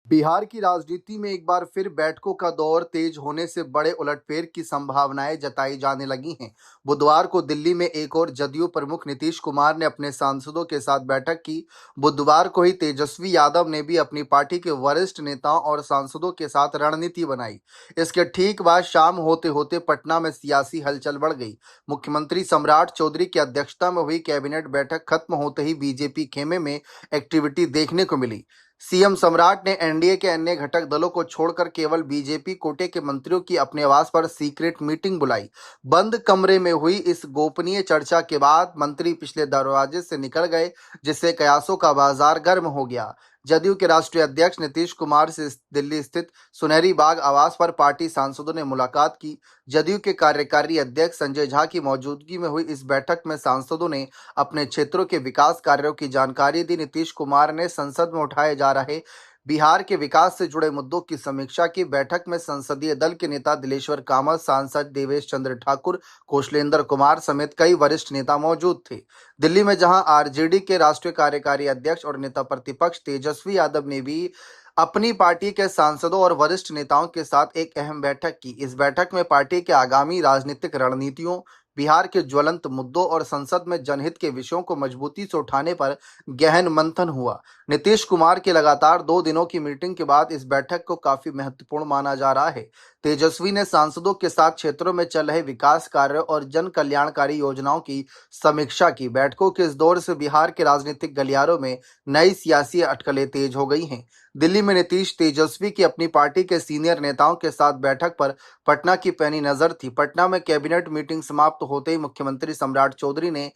बिहार की राजनीति में एक बार फिर बैठकों का दौर तेज होने से बड़े उलटफेर की संभावनाएं जताई जाने लगी हैं। बुधवार को दिल्ली में एक और जदयू प्रमुख नीतीश कुमार ने अपने सांसदों के साथ बैठक की। बुधवार को ही तेजस्वी यादव ने भी अपनी पार्टी के वरिष्ठ नेताओं और सांसदों के साथ रणनीति बनाई। इसके ठीक बाद शाम होते होते पटना में सियासी हलचल बढ़ गई। मुख्यमंत्री सम्राट चौधरी की अध्यक्षता में हुई कैबिनेट बैठक खत्म होते ही बीजेपी खेमे में एक्टिविटी देखने को मिली। सीएम सम्राट ने एनडीए के अन्य घटक दलों को छोड़कर केवल बीजेपी कोटे के मंत्रियों की अपने आवास पर सीक्रेट मीटिंग बुलाई। बंद कमरे में हुई इस गोपनीय चर्चा के बाद मंत्री पिछले दरवाजे से निकल गए, जिससे कयासों का बाजार गर्म हो गया। जदयू के राष्ट्रीय अध्यक्ष नीतीश कुमार से दिल्ली स्थित सुनहरी बाग आवास पर पार्टी सांसदों ने मुलाकात की। जदयू के कार्यकारी अध्यक्ष संजय झा की मौजूदगी में हुई इस बैठक में सांसदों ने अपने क्षेत्रों के विकास कार्यों की जानकारी दी। नीतीश कुमार ने संसद में उठाए जा रहे बिहार के विकास से जुड़े मुद्दों की समीक्षा की। बैठक में संसदीय दल के नेता दिलेश्वर कामत, सांसद देवेश चंद्र ठाकुर, कौशलेंद्र कुमार समेत कई वरिष्ठ नेता मौजूद थे। दिल्ली में जहां आरजेडी के राष्ट्रीय कार्यकारी अध्यक्ष और नेता प्रतिपक्ष तेजस्वी यादव ने भी अपनी पार्टी के सांसदों और वरिष्ठ नेताओं के साथ एक अहम बैठक की। इस बैठक में पार्टी के आगामी राजनीतिक रणनीतियों, बिहार के ज्वलंत मुद्दों और संसद में जनहित के विषयों को मजबूती से उठाने पर गहन मंथन हुआ। नीतीश कुमार की लगातार 2 दिनों की मीटिंग के बाद इस बैठक को काफी महत्वपूर्ण माना जा रहा है। तेजस्वी ने सांसदों के साथ क्षेत्रों में चल रहे विकास कार्यों और जन कल्याणकारी योजनाओं की समीक्षा की। बैठकों के इस दौर से बिहार के राजनीतिक गलियारों में नई सियासी अटकलें तेज हो गई हैं। दिल्ली में नीतीश तेजस्वी की अपनी पार्टी के सीनियर नेताओं के साथ बैठक पर पटना की पैनी नजर थी। पटना में कैबिनेट मीटिंग समाप्त होते ही मुख्यमंत्री सम्राट चौधरी ने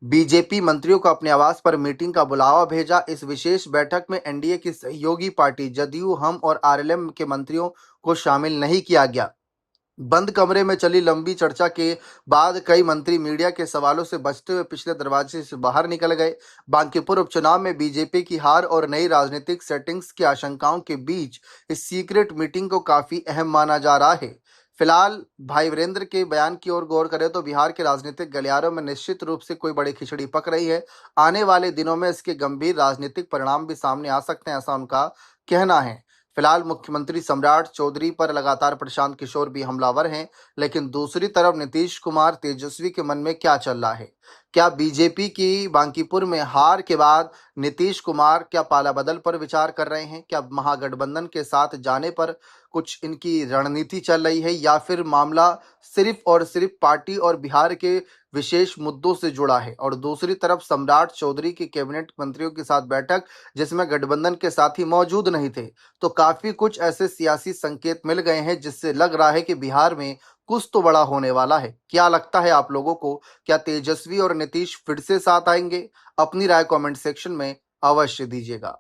बीजेपी मंत्रियों को अपने आवास पर मीटिंग का बुलावा भेजा। इस विशेष बैठक में एनडीए की सहयोगी पार्टी जदयू, हम और आरएलएम के मंत्रियों को शामिल नहीं किया गया। बंद कमरे में चली लंबी चर्चा के बाद कई मंत्री मीडिया के सवालों से बचते हुए पिछले दरवाजे से बाहर निकल गए। बांकीपुर उपचुनाव में बीजेपी की हार और नई राजनीतिक सेटिंग्स की आशंकाओं के बीच इस सीक्रेट मीटिंग को काफी अहम माना जा रहा है। फिलहाल भाई वीरेंद्र के बयान की ओर गौर करें तो बिहार के राजनीतिक गलियारों में निश्चित रूप से कोई बड़ी खिचड़ी पक रही है। आने वाले दिनों में इसके गंभीर राजनीतिक परिणाम भी सामने आ सकते हैं, ऐसा उनका कहना है। फिलहाल मुख्यमंत्री सम्राट चौधरी पर लगातार प्रशांत किशोर भी हमलावर हैं, लेकिन दूसरी तरफ नीतीश कुमार तेजस्वी के मन में क्या चल रहा है? क्या बीजेपी की बांकीपुर में हार के बाद नीतीश कुमार क्या पाला बदल पर विचार कर रहे हैं? क्या महागठबंधन के साथ जाने पर कुछ इनकी रणनीति चल रही है, या फिर मामला सिर्फ और सिर्फ पार्टी और बिहार के विशेष मुद्दों से जुड़ा है? और दूसरी तरफ सम्राट चौधरी की कैबिनेट मंत्रियों के साथ बैठक, जिसमें गठबंधन के साथी मौजूद नहीं थे। तो काफी कुछ ऐसे सियासी संकेत मिल गए हैं जिससे लग रहा है कि बिहार में कुछ तो बड़ा होने वाला है। क्या लगता है आप लोगों को? क्या तेजस्वी और नीतीश फिर से साथ आएंगे? अपनी राय कमेंट सेक्शन में अवश्य दीजिएगा।